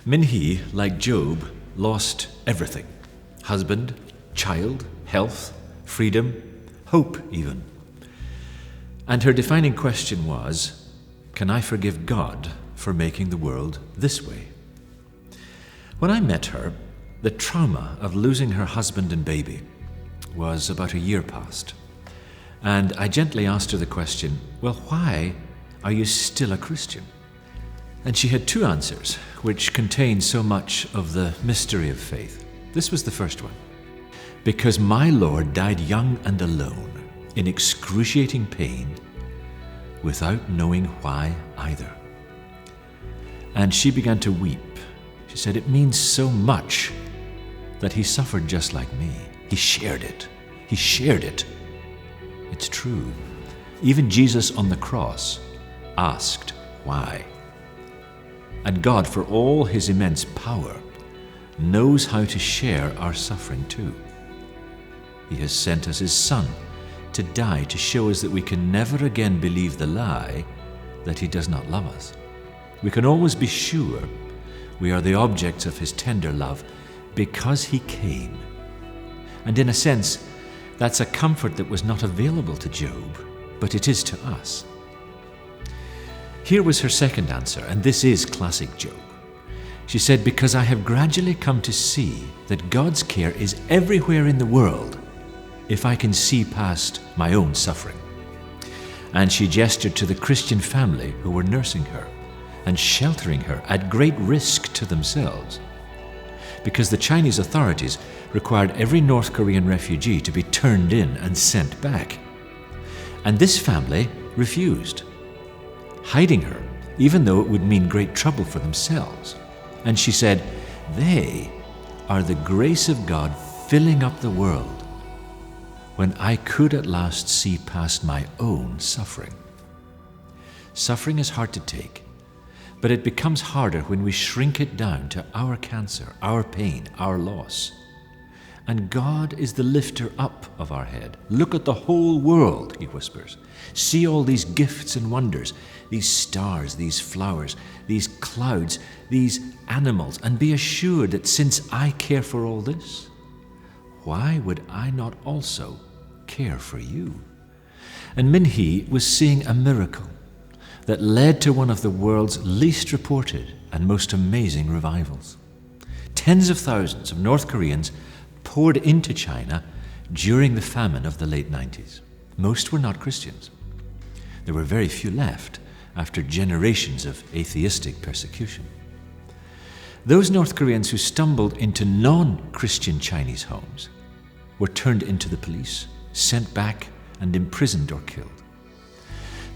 Min-hee, like Job, lost everything: husband, child, health, freedom, hope even. And her defining question was, can I forgive God for making the world this way? When I met her, the trauma of losing her husband and baby was about a year past. And I gently asked her the question, well, why are you still a Christian? And she had two answers, which contained so much of the mystery of faith. This was the first one. Because my Lord died young and alone, in excruciating pain, without knowing why either. And she began to weep. She said, it means so much that he suffered just like me. He shared it. He shared it. It's true. Even Jesus on the cross asked why. And God, for all his immense power, knows how to share our suffering too. He has sent us his Son to die to show us that we can never again believe the lie that he does not love us. We can always be sure we are the objects of his tender love because he came. And in a sense, that's a comfort that was not available to Job, but it is to us. Here was her second answer, and this is classic Job. She said, because I have gradually come to see that God's care is everywhere in the world if I can see past my own suffering. And she gestured to the Christian family who were nursing her and sheltering her at great risk to themselves, because the Chinese authorities required every North Korean refugee to be turned in and sent back. And this family refused, hiding her, even though it would mean great trouble for themselves. And she said, they are the grace of God filling up the world when I could at last see past my own suffering. Suffering is hard to take, but it becomes harder when we shrink it down to our cancer, our pain, our loss. And God is the lifter up of our head. Look at the whole world, he whispers. See all these gifts and wonders, these stars, these flowers, these clouds, these animals, and be assured that since I care for all this, why would I not also care for you? And Min-hee was seeing a miracle that led to one of the world's least reported and most amazing revivals. Tens of thousands of North Koreans poured into China during the famine of the late 90s. Most were not Christians. There were very few left after generations of atheistic persecution. Those North Koreans who stumbled into non-Christian Chinese homes were turned into the police, sent back and imprisoned or killed.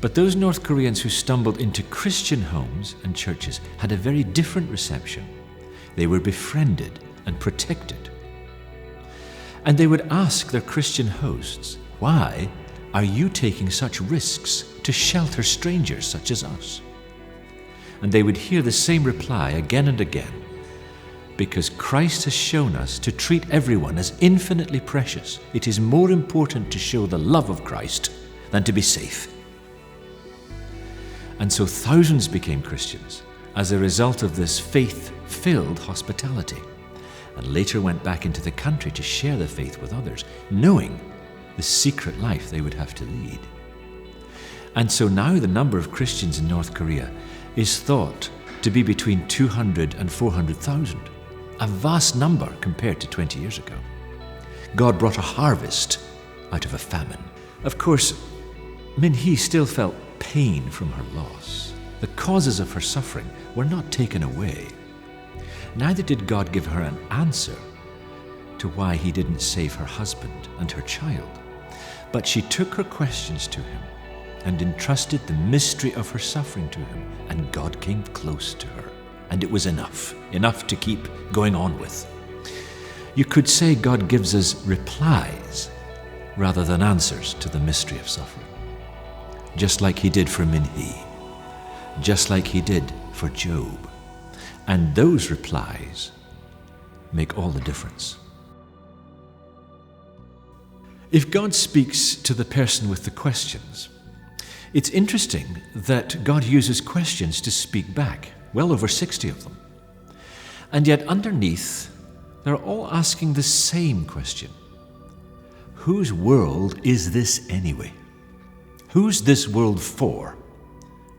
But those North Koreans who stumbled into Christian homes and churches had a very different reception. They were befriended and protected. And they would ask their Christian hosts, why are you taking such risks to shelter strangers such as us? And they would hear the same reply again and again, because Christ has shown us to treat everyone as infinitely precious. It is more important to show the love of Christ than to be safe. And so thousands became Christians as a result of this faith-filled hospitality, and later went back into the country to share the faith with others, knowing the secret life they would have to lead. And so now the number of Christians in North Korea is thought to be between 200 and 400,000, a vast number compared to 20 years ago. God brought a harvest out of a famine. Of course, Min-hee still felt pain from her loss. The causes of her suffering were not taken away. Neither did God give her an answer to why he didn't save her husband and her child. But she took her questions to him and entrusted the mystery of her suffering to him, and God came close to her. And it was enough to keep going on with. You could say God gives us replies rather than answers to the mystery of suffering. Just like he did for Min-hee, just like he did for Job. And those replies make all the difference. If God speaks to the person with the questions, it's interesting that God uses questions to speak back, well over 60 of them. And yet underneath, they're all asking the same question. Whose world is this anyway? Who's this world for?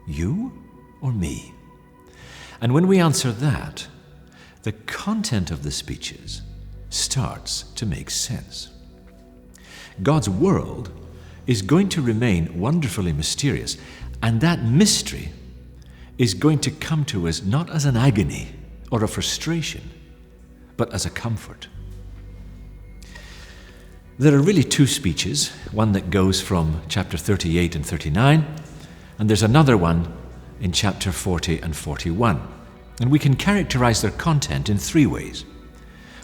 You or me? And when we answer that, the content of the speeches starts to make sense. God's world is going to remain wonderfully mysterious, and that mystery is going to come to us not as an agony or a frustration, but as a comfort. There are really two speeches, one that goes from chapter 38 and 39, and there's another one in chapter 40 and 41. And we can characterize their content in three ways.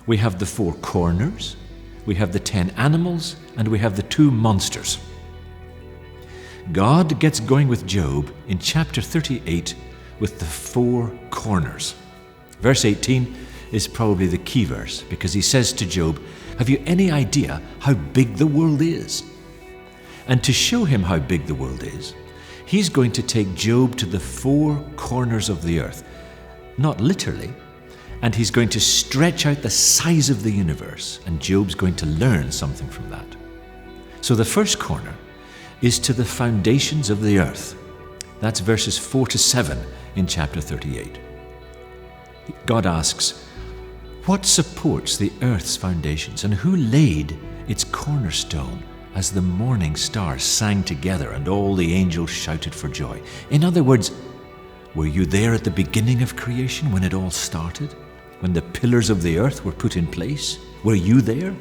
We have the 4 corners, we have the 10 animals, and we have the 2 monsters. God gets going with Job in chapter 38 with the 4 corners. Verse 18 is probably the key verse, because he says to Job, have you any idea how big the world is? And to show him how big the world is, he's going to take Job to the 4 corners of the earth, not literally, and he's going to stretch out the size of the universe, and Job's going to learn something from that. So the first corner is to the foundations of the earth. That's verses 4 to 7 in chapter 38. God asks, what supports the earth's foundations, and who laid its cornerstone as the morning stars sang together and all the angels shouted for joy? In other words, were you there at the beginning of creation when it all started? When the pillars of the earth were put in place? Were you there?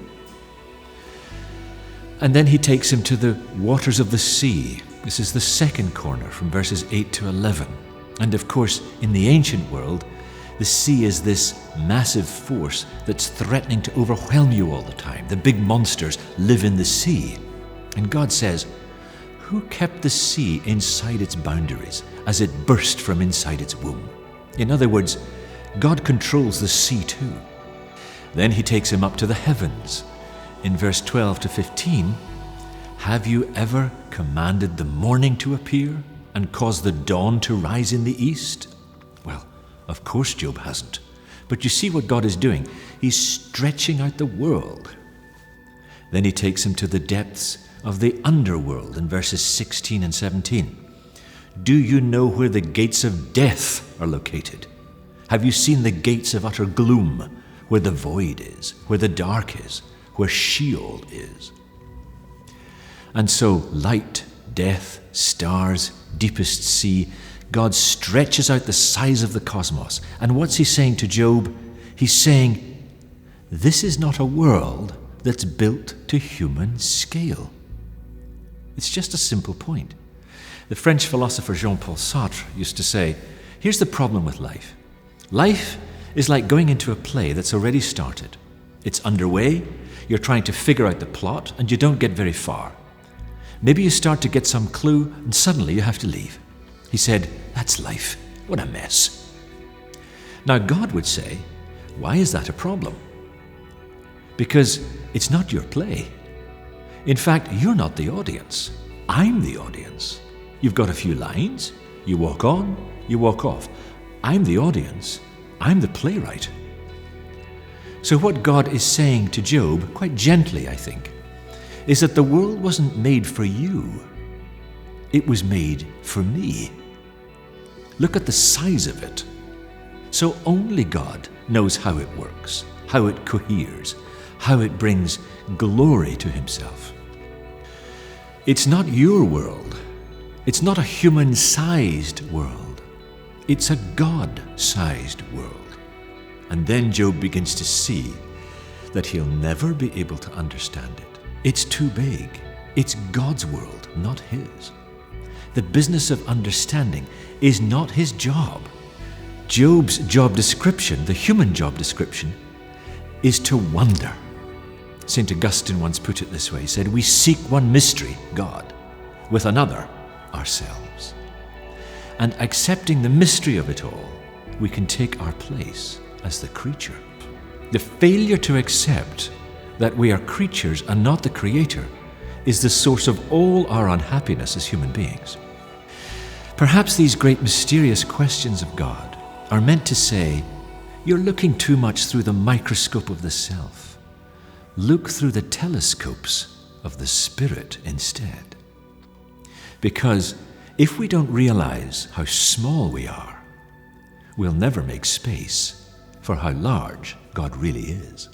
And then he takes him to the waters of the sea. This is the second corner from verses 8 to 11. And of course, in the ancient world, the sea is this massive force that's threatening to overwhelm you all the time. The big monsters live in the sea. And God says, who kept the sea inside its boundaries as it burst from inside its womb? In other words, God controls the sea too. Then he takes him up to the heavens. In verse 12 to 15, have you ever commanded the morning to appear and caused the dawn to rise in the east? Well, of course Job hasn't. But you see what God is doing. He's stretching out the world. Then he takes him to the depths of the underworld in verses 16 and 17. Do you know where the gates of death are located? Have you seen the gates of utter gloom, where the void is, where the dark is, where Sheol is? And so light, death, stars, deepest sea, God stretches out the size of the cosmos. And what's he saying to Job? He's saying, this is not a world that's built to human scale. It's just a simple point. The French philosopher Jean-Paul Sartre used to say, here's the problem with life. Life is like going into a play that's already started. It's underway, you're trying to figure out the plot, and you don't get very far. Maybe you start to get some clue, and suddenly you have to leave. He said, that's life. What a mess. Now God would say, why is that a problem? Because it's not your play. In fact, you're not the audience. I'm the audience. You've got a few lines, you walk on, you walk off. I'm the audience. I'm the playwright. So what God is saying to Job, quite gently I think, is that the world wasn't made for you. It was made for me. Look at the size of it. So only God knows how it works, how it coheres, how it brings glory to himself. It's not your world. It's not a human-sized world. It's a God-sized world. And then Job begins to see that he'll never be able to understand it. It's too big. It's God's world, not his. The business of understanding is not his job. Job's job description, the human job description, is to wonder. St. Augustine once put it this way. He said, we seek one mystery, God, with another, ourselves. And accepting the mystery of it all, we can take our place as the creature. The failure to accept that we are creatures and not the Creator is the source of all our unhappiness as human beings. Perhaps these great mysterious questions of God are meant to say, You're looking too much through the microscope of the self. Look through the telescopes of the Spirit instead. Because if we don't realize how small we are, we'll never make space for how large God really is.